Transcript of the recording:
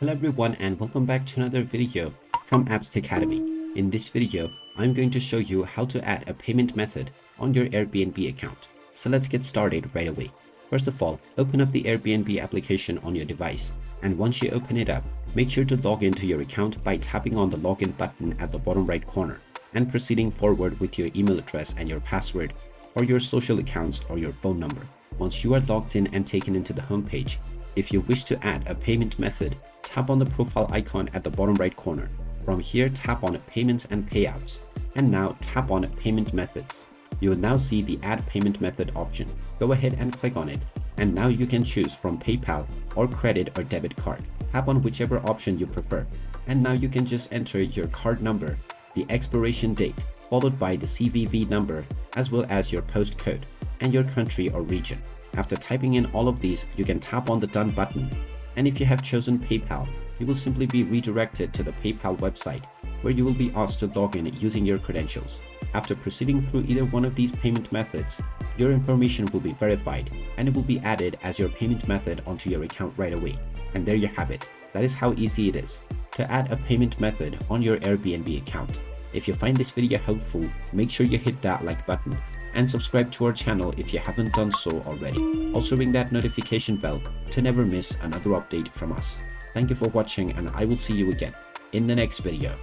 Hello everyone and welcome back to another video from Apps Academy. In this video, I'm going to show you how to add a payment method on your Airbnb account. So let's get started right away. First of all, open up the Airbnb application on your device, and once you open it up, make sure to log into your account by tapping on the login button at the bottom right corner and proceeding forward with your email address and your password or your social accounts or your phone number. Once you are logged in and taken into the home page, if you wish to add a payment method, tap on the profile icon at the bottom right corner. From here, tap on Payments and Payouts, and now tap on Payment Methods. You will now see the Add Payment Method option. Go ahead and click on it, and now you can choose from PayPal or credit or debit card. Tap on whichever option you prefer, and now you can just enter your card number, the expiration date, followed by the CVV number, as well as your postcode and your country or region. After typing in all of these, you can tap on the Done button. And if you have chosen PayPal, you will simply be redirected to the PayPal website, where you will be asked to log in using your credentials. After proceeding through either one of these payment methods, your information will be verified and it will be added as your payment method onto your account right away. And there you have it. That is how easy it is to add a payment method on your Airbnb account. If you find this video helpful, make sure you hit that like button and subscribe to our channel if you haven't done so already. Also ring that notification bell to never miss another update from us. Thank you for watching, and I will see you again in the next video.